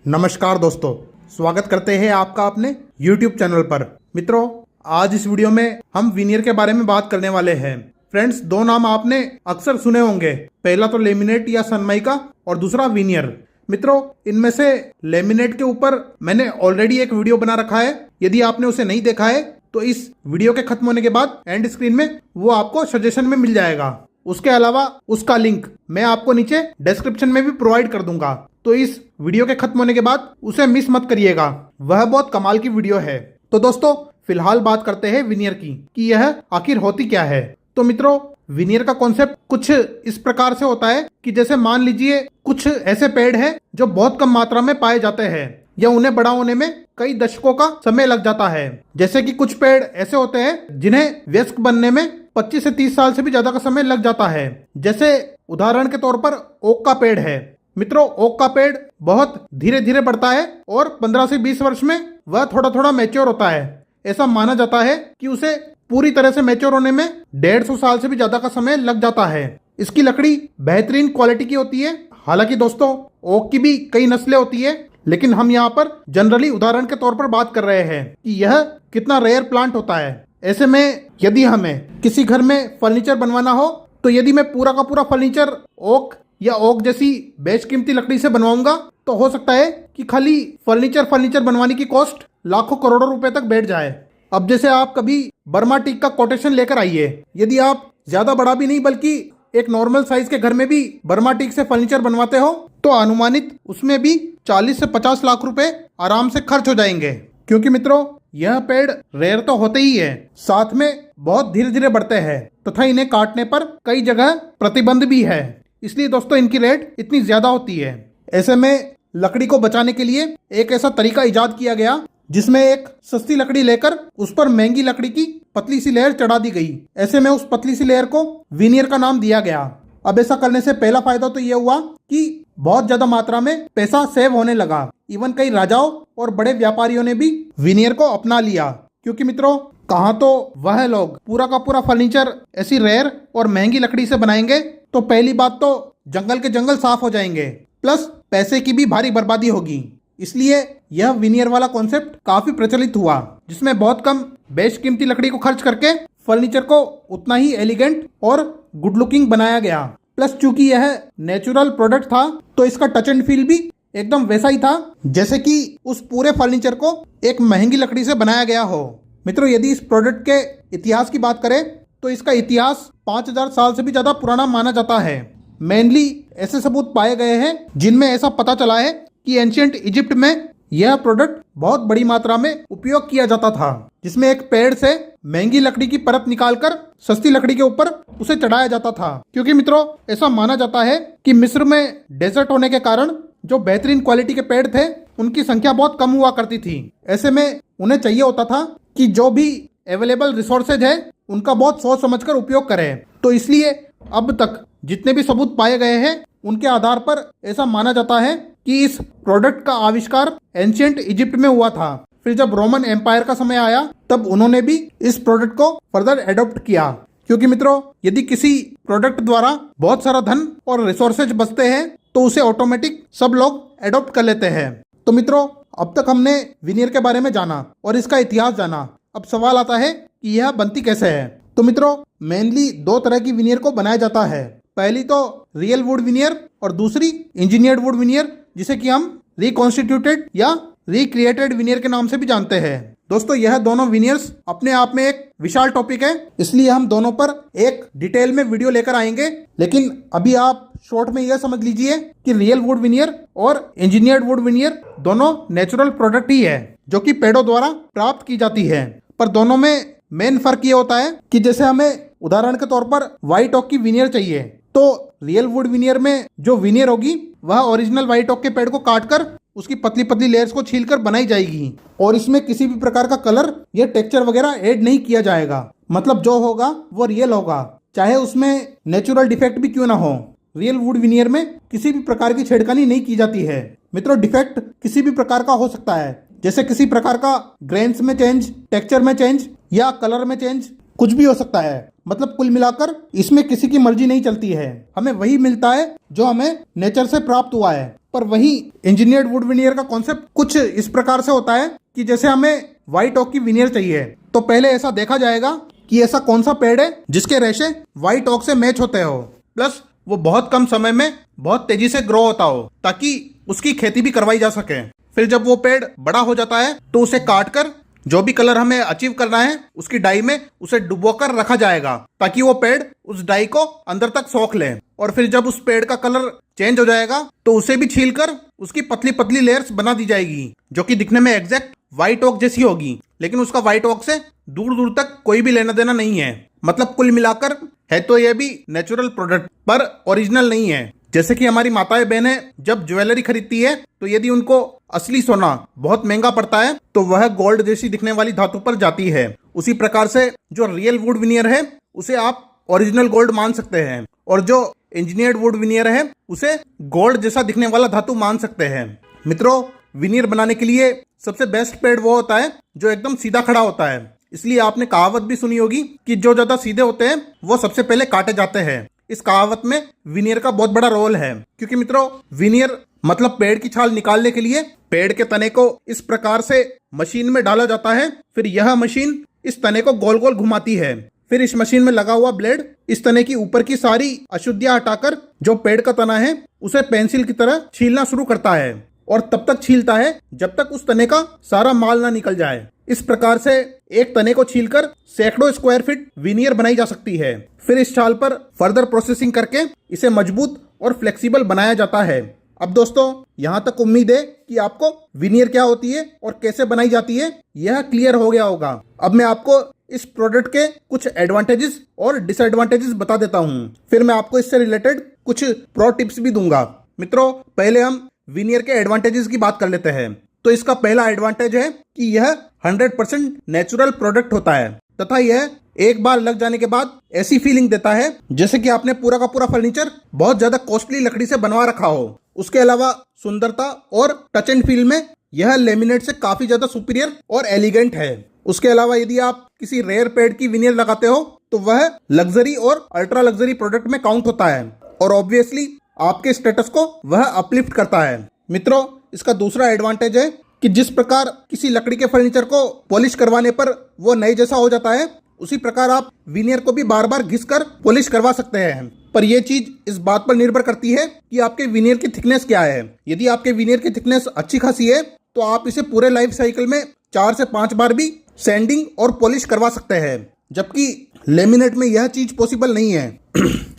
नमस्कार दोस्तों, स्वागत करते हैं आपका अपने YouTube चैनल पर। मित्रों, आज इस वीडियो में हम विनियर के बारे में बात करने वाले हैं। फ्रेंड्स, दो नाम आपने अक्सर सुने होंगे, पहला तो लेमिनेट या सनमाइका और दूसरा विनियर। मित्रों, इनमें से लेमिनेट के ऊपर मैंने ऑलरेडी एक वीडियो बना रखा है। यदि आपने उसे नहीं देखा है तो इस वीडियो के खत्म होने के बाद एंड स्क्रीन में वो आपको सजेशन में मिल जाएगा। उसके अलावा उसका लिंक मैं आपको नीचे डिस्क्रिप्शन में भी प्रोवाइड कर दूंगा, तो इस वीडियो के खत्म होने के बाद उसे मिस मत करिएगा, वह बहुत कमाल की वीडियो है। तो दोस्तों, फिलहाल बात करते हैं विनियर की कि यह आखिर होती क्या है। तो मित्रों, विनियर का कॉन्सेप्ट कुछ इस प्रकार से होता है कि जैसे मान लीजिए कुछ ऐसे पेड़ हैं जो बहुत कम मात्रा में पाए जाते हैं या उन्हें बड़ा होने में कई दशकों का समय लग जाता है। जैसे कि कुछ पेड़ ऐसे होते हैं जिन्हें वयस्क बनने में 25 से 30 साल से भी ज्यादा का समय लग जाता है। जैसे उदाहरण के तौर पर ओक का पेड़ है। मित्रों, ओक का पेड़ बहुत धीरे धीरे बढ़ता है और 15 से 20 वर्ष में वह थोड़ा थोड़ा मैच्योर होता है। ऐसा माना जाता है कि उसे पूरी तरह से मैच्योर होने में 150 साल से भी ज्यादा का समय लग जाता है। इसकी लकड़ी बेहतरीन क्वालिटी की होती है। हालांकि दोस्तों, ओक की भी कई नस्लें होती है, लेकिन हम यहाँ पर जनरली उदाहरण के तौर पर बात कर रहे हैं कि यह कितना रेयर प्लांट होता है। ऐसे में यदि हमें किसी घर में फर्नीचर बनवाना हो, तो यदि मैं पूरा का पूरा फर्नीचर ओक या ओक जैसी बेशकीमती लकड़ी से बनवाऊंगा तो हो सकता है कि खाली फर्नीचर बनवाने की कॉस्ट लाखों करोड़ों रुपए तक बैठ जाए। अब जैसे आप कभी बर्मा टीक का कोटेशन लेकर आइए। यदि आप ज्यादा बड़ा भी नहीं बल्कि एक नॉर्मल साइज के घर में भी बर्मा टीक से फर्नीचर बनवाते हो तो अनुमानित उसमें भी 40 से 50 लाख रुपए आराम से खर्च हो जाएंगे। क्योंकि मित्रों, यह पेड़ रेयर तो होते ही है, साथ में बहुत धीरे धीरे बढ़ते हैं तथा इन्हें काटने पर कई जगह प्रतिबंध भी है। इसलिए दोस्तों, इनकी रेट इतनी ज्यादा होती है। ऐसे में लकड़ी को बचाने के लिए एक ऐसा तरीका इजाद किया गया जिसमें एक सस्ती लकड़ी लेकर उस पर महंगी लकड़ी की पतली सी लेयर चढ़ा दी गई। ऐसे में उस पतली सी लेयर को विनियर का नाम दिया गया। अब ऐसा करने से पहला फायदा तो यह हुआ कि बहुत ज्यादा मात्रा में पैसा सेव होने लगा। इवन कई राजाओं और बड़े व्यापारियों ने भी विनियर को अपना लिया। क्योंकि मित्रों, कहाँ तो वह लोग पूरा का पूरा फर्नीचर ऐसी रेयर और महंगी लकड़ी से बनाएंगे तो पहली बात तो जंगल के जंगल साफ हो जाएंगे, प्लस पैसे की भी भारी बर्बादी होगी। इसलिए यह विनियर वाला कॉन्सेप्ट काफी प्रचलित हुआ, जिसमें बहुत कम बेशकीमती लकड़ी को खर्च करके फर्नीचर को उतना ही एलिगेंट और गुड लुकिंग बनाया गया। प्लस चूंकि यह नेचुरल प्रोडक्ट था तो इसका टच एंड फील भी एकदम वैसा ही था जैसे कि उस पूरे फर्नीचर को एक महंगी लकड़ी से बनाया गया हो। मित्रों, यदि इस प्रोडक्ट के इतिहास की बात करें तो इसका इतिहास 5000 साल से भी ज्यादा पुराना माना जाता है। मेनली ऐसे सबूत पाए गए हैं जिनमें ऐसा पता चला है कि एंशिएंट इजिप्ट में यह प्रोडक्ट बहुत बड़ी मात्रा में उपयोग किया जाता था, जिसमें एक पेड़ से महंगी लकड़ी की परत निकालकर सस्ती लकड़ी के ऊपर उसे चढ़ाया जाता था। क्योंकि मित्रों, ऐसा माना जाता है कि मिस्र में डेजर्ट होने के कारण जो बेहतरीन क्वालिटी के पेड़ थे उनकी संख्या बहुत कम हुआ करती थी। ऐसे में उन्हें चाहिए होता था कि जो भी अवेलेबल रिसोर्सेज है उनका बहुत सोच समझकर उपयोग करें। तो इसलिए अब तक जितने भी सबूत पाए गए हैं उनके आधार पर ऐसा माना जाता है कि इस प्रोडक्ट का आविष्कार एंशिएंट इजिप्ट में हुआ था। फिर जब रोमन एम्पायर का समय आया तब उन्होंने भी इस प्रोडक्ट को फर्दर एडॉप्ट किया। क्योंकि मित्रों, यदि किसी प्रोडक्ट द्वारा बहुत सारा धन और रिसोर्सेज बचते हैं तो उसे ऑटोमेटिक सब लोग एडॉप्ट कर लेते हैं। तो मित्रों, अब तक हमने विनियर के बारे में जाना और इसका इतिहास जाना। अब सवाल आता है कि यह बनती कैसे है। तो मित्रों, मेनली दो तरह की विनियर को बनाया जाता है। पहली तो रियल वुड विनियर और दूसरी इंजीनियर्ड वुड विनियर, जिसे कि हम रिकॉन्स्टिट्यूटेड या रिक्रिएटेड विनियर के नाम से भी जानते हैं। दोस्तों, यह दोनों विनियर्स अपने आप में एक विशाल टॉपिक है, इसलिए हम दोनों पर एक डिटेल में वीडियो लेकर आएंगे। लेकिन अभी आप शॉर्ट में यह समझ लीजिए कि रियल वुड विनियर और इंजीनियर्ड वुड विनियर दोनों नेचुरल प्रोडक्ट ही है जो कि पेड़ों द्वारा प्राप्त की जाती है। पर दोनों में मेन फर्क ये होता है कि जैसे हमें उदाहरण के तौर पर व्हाइट ओक की विनियर चाहिए तो रियल वुड विनियर में जो विनियर होगी वह ओरिजिनल व्हाइट ओक के पेड़ को काटकर उसकी पतली पतली लेयर्स को छीलकर बनाई जाएगी और इसमें किसी भी प्रकार का कलर या टेक्सचर वगैरह ऐड नहीं किया जाएगा। मतलब जो होगा वो रियल होगा, चाहे उसमें नेचुरल डिफेक्ट भी क्यों ना हो। रियल वुड विनियर में किसी भी प्रकार की छेड़खानी नहीं की जाती है। मित्रों, डिफेक्ट किसी भी प्रकार का हो सकता है, जैसे किसी प्रकार का ग्रेन्स में चेंज, टेक्सचर में चेंज या कलर में चेंज, कुछ भी हो सकता है। मतलब कुल मिलाकर इसमें किसी की मर्जी नहीं चलती है, हमें वही मिलता है जो हमें नेचर से प्राप्त हुआ है। पर वहीं इंजीनियर्ड वुड विनियर का कॉन्सेप्ट कुछ इस प्रकार से होता है कि जैसे हमें व्हाइट ओक की विनियर चाहिए तो पहले ऐसा देखा जाएगा कि ऐसा कौन सा पेड़ है जिसके रेशे व्हाइट ओक से मैच होते हो, प्लस वो बहुत कम समय में बहुत तेजी से ग्रो होता हो ताकि उसकी खेती भी करवाई जा सके। फिर जब वो पेड़ बड़ा हो जाता है तो उसे काट कर जो भी कलर हमें अचीव करना है उसकी डाई में उसे डुबोकर रखा जाएगा ताकि वो पेड़ उस डाई को अंदर तक सोख ले। और फिर जब उस पेड़ का कलर चेंज हो जाएगा तो उसे भी छील कर उसकी पतली पतली लेयर्स बना दी जाएगी जो कि दिखने में एग्जैक्ट व्हाइट ओक जैसी होगी, लेकिन उसका व्हाइट ओक से दूर दूर तक कोई भी लेना देना नहीं है। मतलब कुल मिलाकर है तो यह भी नेचुरल प्रोडक्ट पर ओरिजिनल नहीं है। जैसे कि हमारी माताएं बहनें जब ज्वेलरी खरीदती है तो यदि उनको असली सोना बहुत महंगा पड़ता है तो वह गोल्ड जैसी दिखने वाली धातु पर जाती है। उसी प्रकार से जो रियल वुड विनियर है उसे आप ओरिजिनल गोल्ड मान सकते हैं और जो इंजीनियर्ड वुड विनियर है उसे गोल्ड जैसा दिखने वाला धातु मान सकते हैं। मित्रों, विनियर बनाने के लिए सबसे बेस्ट पेड़ वो होता है जो एकदम सीधा खड़ा होता है। इसलिए आपने कहावत भी सुनी होगी कि जो ज्यादा सीधे होते हैं वो सबसे पहले काटे जाते हैं। इस कहावत में विनियर का बहुत बड़ा रोल है, क्योंकि मित्रों विनियर मतलब पेड़ की छाल निकालने के लिए पेड़ के तने को इस प्रकार से मशीन में डाला जाता है। फिर यह मशीन इस तने को गोल गोल घुमाती है। फिर इस मशीन में लगा हुआ ब्लेड इस तने की ऊपर की सारी अशुद्धियां हटाकर जो पेड़ का तना है उसे पेंसिल की तरह छीलना शुरू करता है और तब तक छीलता है जब तक उस तने का सारा माल ना निकल जाए। इस प्रकार से एक तने को छीलकर सैकड़ों स्क्वायर फीट विनियर बनाई जा सकती है। फिर इस छाल पर फर्दर प्रोसेसिंग करके इसे मजबूत और फ्लेक्सिबल बनाया जाता है। अब दोस्तों, यहाँ तक उम्मीद है कि आपको विनियर क्या होती है और कैसे बनाई जाती है यह क्लियर हो गया होगा। अब मैं आपको इस प्रोडक्ट के कुछ एडवांटेजेस और डिसएडवांटेजेस बता देता हूँ। फिर मैं आपको इससे रिलेटेड कुछ प्रो टिप्स भी दूंगा। मित्रों, पहले हम विनियर के एडवांटेजेस की बात कर लेते हैं। तो इसका पहला एडवांटेज है कि यह 100% नेचुरल प्रोडक्ट होता है तथा यह एक बार लग जाने के बाद ऐसी फीलिंग देता है जैसे कि आपने पूरा का पूरा फर्नीचर बहुत ज्यादा कॉस्टली लकड़ी से बनवा रखा हो। उसके अलावा सुंदरता और टच एंड फील में यह लेमिनेट से काफी ज्यादा सुपीरियर और एलिगेंट है। उसके अलावा यदि आप किसी रेयर पेड़ की विनियर लगाते हो तो वह लग्जरी और अल्ट्रा लग्जरी प्रोडक्ट में काउंट होता है और ऑब्वियसली आपके स्टेटस को वह अपलिफ्ट करता है। मित्रों, इसका दूसरा एडवांटेज है कि जिस प्रकार किसी लकड़ी के फर्नीचर को पॉलिश करवाने पर वो नए जैसा हो जाता है, उसी प्रकार आप विनियर को भी बार बार घिसकर पॉलिश करवा सकते हैं। पर यह चीज इस बात पर निर्भर करती है कि आपके विनियर की थिकनेस क्या है। यदि आपके विनियर की थिकनेस अच्छी खासी है तो आप इसे पूरे लाइफ साइकिल में 4 से 5 बार भी सैंडिंग और पॉलिश करवा सकते हैं, जबकि लेमिनेट में यह चीज पॉसिबल नहीं है।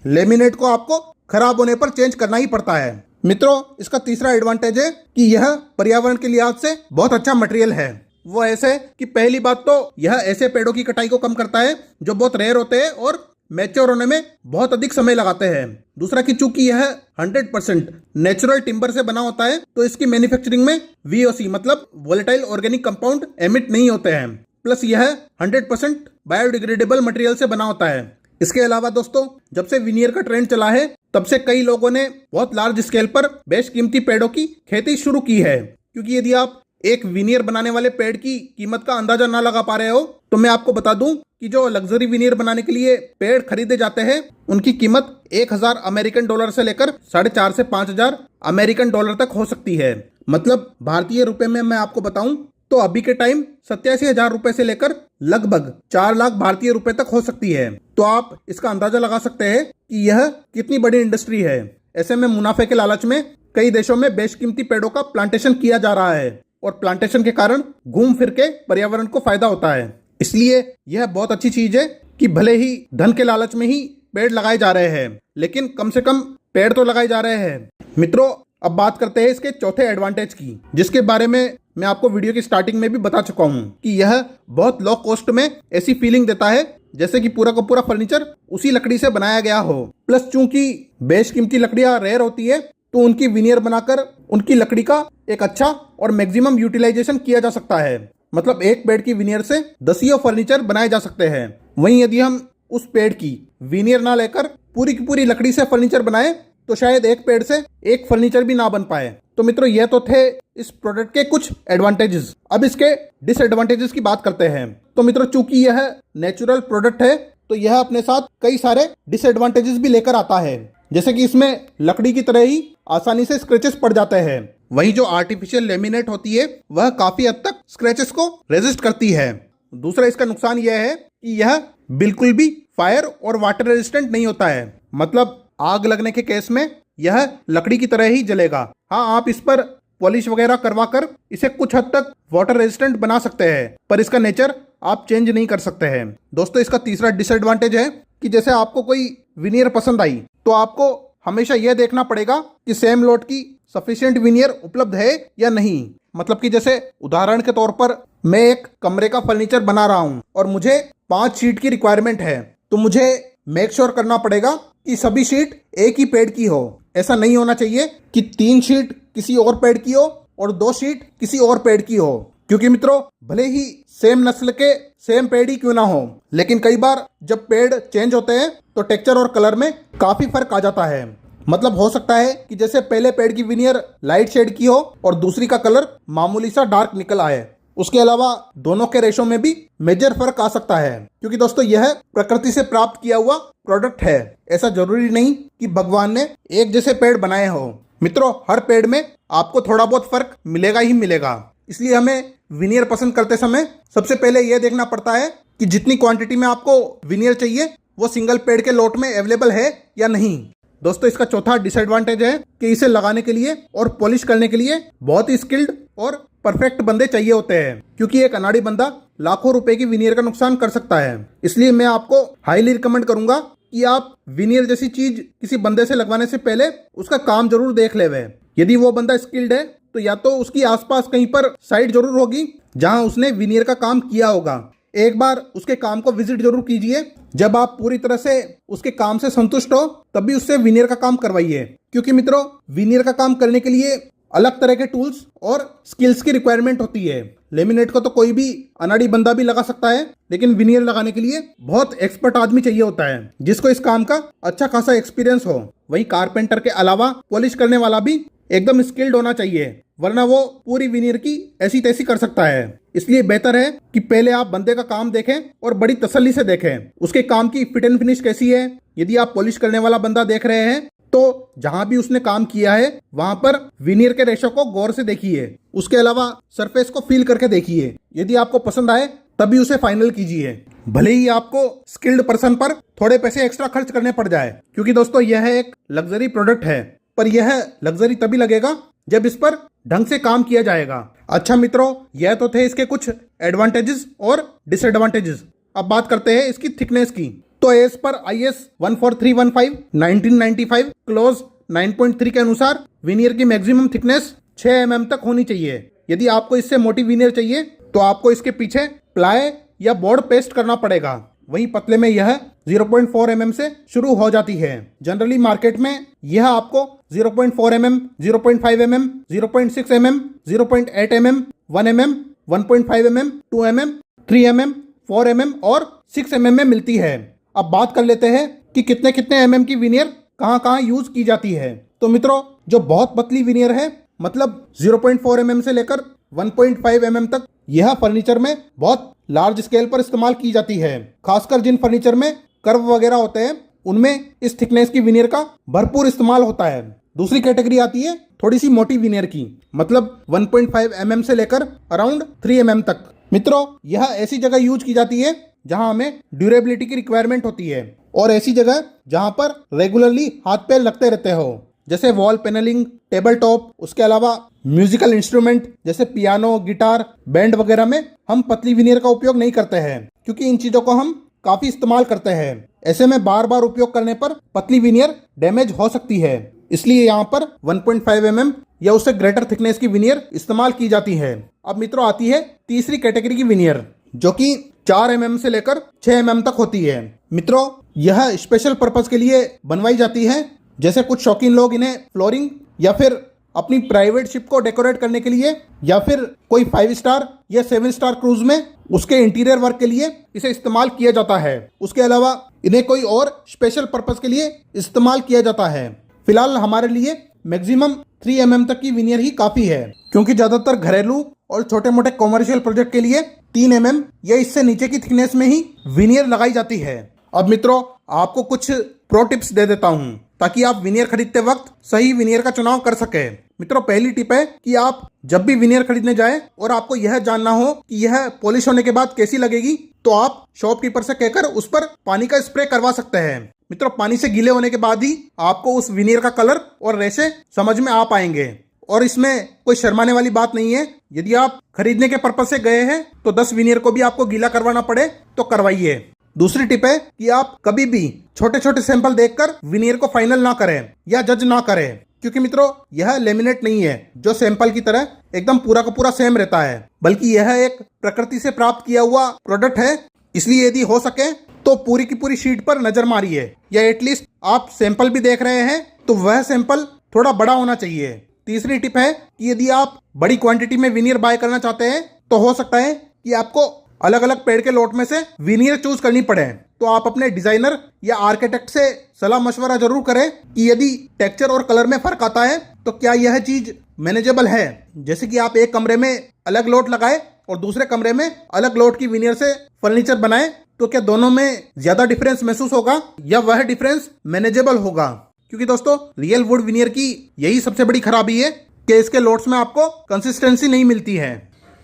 लेमिनेट को आपको खराब होने पर चेंज करना ही पड़ता है। मित्रों, इसका तीसरा एडवांटेज है कि यह पर्यावरण के लिहाज से बहुत अच्छा मटेरियल है। वो ऐसे कि पहली बात तो यह ऐसे पेड़ों की कटाई को कम करता है जो बहुत रेयर होते हैं और मैच्योर होने में बहुत अधिक समय लगाते हैं। दूसरा कि चूंकि यह 100% नेचुरल टिम्बर से बना होता है तो इसकी मैन्युफैक्चरिंग में VOC मतलब वोलेटाइल ऑर्गेनिक कंपाउंड एमिट नहीं होते हैं। प्लस यह 100% बायोडिग्रेडेबल मटेरियल से बना होता है। इसके अलावा दोस्तों, जब से विनियर का ट्रेंड चला है तब से कई लोगों ने बहुत लार्ज स्केल पर बेशकीमती पेड़ों की खेती शुरू की है, क्योंकि यदि आप एक विनियर बनाने वाले पेड़ की कीमत का अंदाजा ना लगा पा रहे हो तो मैं आपको बता दूं कि जो लग्जरी विनियर बनाने के लिए पेड़ खरीदे जाते हैं उनकी कीमत 1000 अमेरिकन डॉलर से लेकर 4.5 से 5000 अमेरिकन डॉलर तक हो सकती है। मतलब भारतीय रुपए में मैं आपको बताऊं तो अभी के टाइम 87,000 रुपए से लेकर लगभग 4 लाख भारतीय रुपए तक हो सकती है। तो आप इसका अंदाजा लगा सकते हैं कि यह कितनी बड़ी इंडस्ट्री है। ऐसे में मुनाफे के लालच में कई देशों में बेशकीमती पेड़ों का प्लांटेशन किया जा रहा है और प्लांटेशन के कारण घूम फिर के पर्यावरण को फायदा होता है। इसलिए यह बहुत अच्छी चीज है कि भले ही धन के लालच में ही पेड़ लगाए जा रहे हैं, लेकिन कम से कम पेड़ तो लगाए जा रहे हैं। मित्रों, अब बात करते हैं इसके चौथे एडवांटेज की, जिसके बारे में मैं आपको वीडियो की स्टार्टिंग में भी बता चुका हूं कि यह बहुत लो कॉस्ट में ऐसी फीलिंग देता है जैसे कि पूरा का पूरा फर्नीचर उसी लकड़ी से बनाया गया हो। प्लस चूंकि बेशकीमती लकड़ियां रेयर होती है तो उनकी विनियर बनाकर उनकी लकड़ी का एक अच्छा और मैक्सिमम यूटिलाइजेशन किया जा सकता है। मतलब एक पेड़ की विनियर से दसियों फर्नीचर बनाए जा सकते हैं। वहीं यदि हम उस पेड़ की विनियर ना लेकर पूरी की पूरी लकड़ी से फर्नीचर बनाए तो शायद एक पेड़ से एक फर्नीचर भी ना बन पाए। तो मित्रों, यह तो थे इस प्रोडक्ट के कुछ एडवांटेजेस। अब इसके डिसएडवांटेजेस की बात करते हैं। तो मित्रों, चूंकि यह नेचुरल प्रोडक्ट है तो यह अपने साथ कई सारे डिसएडवांटेजेस भी लेकर आता है। जैसे कि इसमें लकड़ी की तरह ही आसानी से स्क्रैचेस पड़ जाते हैं। वहीं जो आर्टिफिशियल लेमिनेट होती है वह काफी हद तक स्क्रैचेस को रेजिस्ट करती है। दूसरा इसका नुकसान यह है कि यह बिल्कुल भी फायर और वाटर रेजिस्टेंट नहीं होता है, मतलब आग लगने के केस में यह लकड़ी की तरह ही जलेगा। हाँ, आप इस पर पॉलिश वगैरह करवा कर इसे कुछ हद तक वाटर रेजिस्टेंट बना सकते हैं, पर इसका नेचर आप चेंज नहीं कर सकते हैं। दोस्तों, इसका तीसरा डिसएडवांटेज है कि जैसे आपको कोई विनियर पसंद आई तो आपको हमेशा यह देखना पड़ेगा कि सेम लोट की सफिशिएंट विनियर उपलब्ध है या नहीं। मतलब कि जैसे उदाहरण के तौर पर मैं एक कमरे का फर्नीचर बना रहा हूं और मुझे 5 शीट की रिक्वायरमेंट है, तो मुझे मेक श्योर करना पड़ेगा कि सभी शीट एक ही पेड़ की हो। ऐसा नहीं होना चाहिए कि 3 शीट किसी और पेड़ की हो और 2 शीट किसी और पेड़ की हो, क्योंकि मित्रों भले ही सेम नस्ल के सेम पेड़ ही क्यों ना हो, लेकिन कई बार जब पेड़ चेंज होते हैं तो टेक्सचर और कलर में काफी फर्क आ जाता है। मतलब हो सकता है कि जैसे पहले पेड़ की विनियर लाइट शेड की हो और दूसरी का कलर मामूली सा डार्क निकल आए। उसके अलावा दोनों के रेशो में भी मेजर फर्क आ सकता है, क्योंकि दोस्तों यह प्रकृति से प्राप्त किया हुआ प्रोडक्ट है। ऐसा जरूरी नहीं कि भगवान ने एक जैसे पेड़ बनाए हो। मित्रों, हर पेड़ में आपको थोड़ा बहुत फर्क मिलेगा ही मिलेगा। इसलिए हमें विनियर पसंद करते समय सबसे पहले यह देखना पड़ता है कि जितनी क्वांटिटी में आपको विनियर चाहिए वो सिंगल पेड़ के लोट में अवेलेबल है या नहीं। दोस्तों, इसका चौथा डिसएडवांटेज है कि इसे लगाने के लिए और पॉलिश करने के लिए बहुत ही स्किल्ड और परफेक्ट बंदे चाहिए होते हैं, क्योंकि एक अनाड़ी बंदा लाखों रुपए की विनियर का नुकसान कर सकता है। इसलिए मैं आपको हाईली रिकमेंड करूंगा कि आप विनियर जैसी चीज किसी बंदे से लगवाने से पहले उसका काम जरूर देख लेवे। यदि वो बंदा स्किल्ड है तो या तो उसकी आसपास कहीं पर साइट जरूर होगी जहां उसने विनियर का काम किया होगा। एक बार उसके काम को विजिट जरूर कीजिए। जब आप पूरी तरह से उसके काम से संतुष्ट हो तभी उससे विनियर का काम करवाइए, क्योंकि मित्रों विनियर का काम करने के लिए अलग तरह के टूल्स और स्किल्स की रिक्वायरमेंट होती है। लेमिनेट को तो कोई भी अनाड़ी बंदा भी लगा सकता है, लेकिन विनियर लगाने के लिए बहुत एक्सपर्ट आदमी चाहिए होता है जिसको इस काम का अच्छा खासा एक्सपीरियंस हो। वहीं कारपेंटर के अलावा पॉलिश करने वाला भी एकदम स्किल्ड होना चाहिए, वरना वो पूरी विनियर की ऐसी तैसी कर सकता है। इसलिए बेहतर है कि पहले आप बंदे का काम देखें और बड़ी तसल्ली से देखें उसके काम की फिट एंड फिनिश कैसी है। यदि आप पॉलिश करने वाला बंदा देख रहे हैं तो जहां भी उसने काम किया है वहां पर विनियर के रेशो को गौर से देखिए। उसके अलावा सरफेस को फील करके देखिए। यदि आपको पसंद आए तभी उसे फाइनल कीजिए, भले ही आपको स्किल्ड पर्सन पर थोड़े पैसे एक्स्ट्रा खर्च करने पड़ जाए, क्योंकि दोस्तों यह एक लग्जरी प्रोडक्ट है, पर यह लग्जरी तभी लगेगा जब इस पर ढंग से काम किया जाएगा। अच्छा मित्रों, यह तो थे इसके कुछ एडवांटेजेस और डिसएडवांटेजेस। अब बात करते हैं इसकी थिकनेस की। तो एज पर IS 14315 1995 क्लोज 9.3 के अनुसार विनियर की मैक्सिमम थिकनेस 6 mm तक होनी चाहिए। यदि आपको इससे मोटी विनियर चाहिए तो आपको इसके पीछे प्लाई या बोर्ड पेस्ट करना पड़ेगा। वहीं पतले में यह 0.4 mm से शुरू हो जाती है। जनरली मार्केट में यह आपको 0.4 mm, 0.5 mm, 0.6 mm, 0.8 mm, 1 mm, 1.5 mm, 2 mm, 3 mm, 4 mm और 6 mm में मिलती है। अब बात कर लेते हैं कि कितने कितने mm की विनियर कहाँ कहाँ यूज की जाती है। तो मित्रों, जो बहुत पतली विनियर है, मतलब 0.4 mm से लेकर 1.5 mm तक, यह फर्नीचर में बहुत लार्ज स्केल पर इस्तेमाल की जाती है। खासकर जिन फर्नीचर में कर्व वगैरह होते हैं उनमें इस थिकनेस की विनियर का भरपूर इस्तेमाल होता है। दूसरी कैटेगरी आती है थोड़ी सी मोटी विनियर की, मतलब 1.5 mm से लेकर अराउंड 3 mm तक। मित्रों, यह ऐसी जगह यूज की जाती है जहां हमें ड्यूरेबिलिटी की रिक्वायरमेंट होती है और ऐसी जगह जहां पर रेगुलरली हाथ पैर लगते रहते हो, जैसे वॉल पैनलिंग, टेबल टॉप। उसके अलावा म्यूजिकल इंस्ट्रूमेंट जैसे पियानो, गिटार, बैंड वगैरह में हम पतली विनियर का उपयोग नहीं करते हैं, क्योंकि इन चीजों को हम काफी इस्तेमाल करते हैं। ऐसे में बार बार उपयोग करने पर पतली विनियर डैमेज हो सकती है। इसलिए यहाँ पर 1.5 mm या उससे ग्रेटर थिकनेस की विनियर इस्तेमाल की जाती है। अब मित्रों आती है तीसरी कैटेगरी की विनियर, जो कि 4 mm से लेकर 6 mm तक होती है। मित्रों, यह स्पेशल पर्पस के लिए बनवाई जाती है। जैसे कुछ शौकीन लोग इन्हें फ्लोरिंग या फिर अपनी प्राइवेट शिप को डेकोरेट करने के लिए, या फिर कोई 5 स्टार या 7 स्टार क्रूज में उसके इंटीरियर वर्क के लिए इसे इस्तेमाल किया जाता है। उसके अलावा इन्हें कोई और स्पेशल पर्पस के लिए इस्तेमाल किया जाता है। फिलहाल हमारे लिए मैक्सिमम 3 mm तक की विनियर ही काफ़ी है, क्योंकि ज़्यादातर घरेलू और छोटे मोटे कॉमर्शियल प्रोजेक्ट के लिए 3 mm या इससे नीचे की थिकनेस में ही विनियर लगाई जाती है। अब मित्रों, आपको कुछ प्रो टिप्स दे देता हूं ताकि आप विनियर खरीदते वक्त सही विनियर का चुनाव कर सके। मित्रों, पहली टिप है कि आप जब भी विनियर खरीदने जाएं और आपको यह जानना हो कि यह पॉलिश होने के बाद कैसी लगेगी, तो आप शॉपकीपर से कहकर उस पर पानी का स्प्रे करवा सकते हैं। मित्रों, पानी से गीले होने के बाद ही आपको उस विनियर का कलर और रेशे समझ में आ पाएंगे और इसमें कोई शर्माने वाली बात नहीं है। यदि आप खरीदने के पर्पज से गए हैं तो 10 विनियर को भी आपको गीला करवाना पड़े तो करवाइए। दूसरी टिप है कि आप कभी भी छोटे छोटे सैंपल देखकर विनियर को फाइनल ना करें या जज ना करें, क्योंकि मित्रों यह लेमिनेट नहीं है जो सैंपल की तरह एकदम पूरा का पूरा सेम रहता है, बल्कि यह एक प्रकृति से प्राप्त किया हुआ प्रोडक्ट है। इसलिए यदि हो सके तो पूरी की पूरी शीट पर नजर मारिए, या एटलीस्ट आप सैंपल भी देख रहे हैं तो वह सैंपल थोड़ा बड़ा होना चाहिए। तीसरी टिप है कि यदि आप बड़ी क्वांटिटी में विनियर बाय करना चाहते हैं तो हो सकता है कि आपको अलग अलग पेड़ के लोट में से विनियर चूज करनी पड़े, तो आप अपने डिजाइनर या आर्किटेक्ट से सलाह मशवरा जरूर करें कि यदि टेक्सचर और कलर में फर्क आता है तो क्या यह चीज मैनेजेबल है। जैसे कि आप एक कमरे में अलग लोट लगाए और दूसरे कमरे में अलग लोट की विनियर से फर्नीचर बनाए, तो क्या दोनों में ज्यादा डिफरेंस महसूस होगा या वह डिफरेंस मैनेजेबल होगा। क्योंकि दोस्तों रियल वुड विनियर की यही सबसे बड़ी खराबी है कि इसके लोट्स में आपको कंसिस्टेंसी नहीं मिलती है।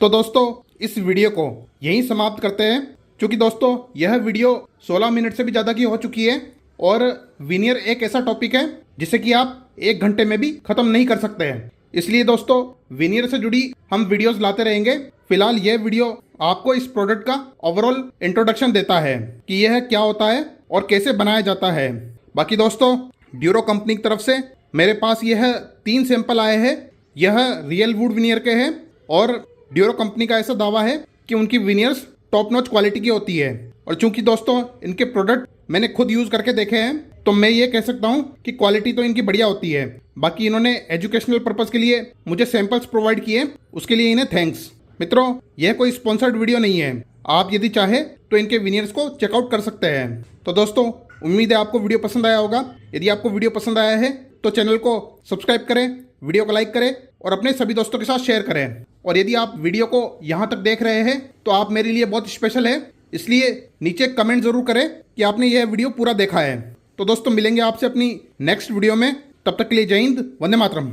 तो दोस्तों इस वीडियो को यहीं समाप्त करते हैं, क्योंकि दोस्तों यह वीडियो 16 मिनट से भी ज़्यादा की हो चुकी है और विनियर एक ऐसा टॉपिक है जिसे कि आप 1 घंटे में भी ख़त्म नहीं कर सकते हैं। इसलिए दोस्तों विनियर से जुड़ी हम वीडियोस लाते रहेंगे। फिलहाल यह वीडियो आपको इस प्रोडक्ट का ओवरऑल इंट्रोडक्शन देता है कि यह क्या होता है और कैसे बनाया जाता है। बाकी दोस्तों ड्यूरो कंपनी की तरफ से मेरे पास यह 3 सैंपल आए हैं। यह रियल वुड विनियर के हैं और ड्यूरो कंपनी का ऐसा दावा है कि उनकी विनियर्स टॉप नॉच क्वालिटी की होती है। और चूंकि दोस्तों इनके प्रोडक्ट मैंने खुद यूज़ करके देखे हैं तो मैं ये कह सकता हूँ कि क्वालिटी तो इनकी बढ़िया होती है। बाकी इन्होंने एजुकेशनल पर्पज़ के लिए मुझे सैंपल्स प्रोवाइड किए, उसके लिए इन्हें थैंक्स। मित्रों यह कोई स्पॉन्सर्ड वीडियो नहीं है, आप यदि चाहे तो इनके विनियर्स को चेकआउट कर सकते हैं। तो दोस्तों उम्मीद है आपको वीडियो पसंद आया होगा। यदि आपको वीडियो पसंद आया है तो चैनल को सब्सक्राइब करें, वीडियो को लाइक करें और अपने सभी दोस्तों के साथ शेयर करें। और यदि आप वीडियो को यहाँ तक देख रहे हैं तो आप मेरे लिए बहुत स्पेशल है, इसलिए नीचे कमेंट जरूर करें कि आपने यह वीडियो पूरा देखा है। तो दोस्तों मिलेंगे आपसे अपनी नेक्स्ट वीडियो में, तब तक के लिए जय हिंद, वंदे मातरम।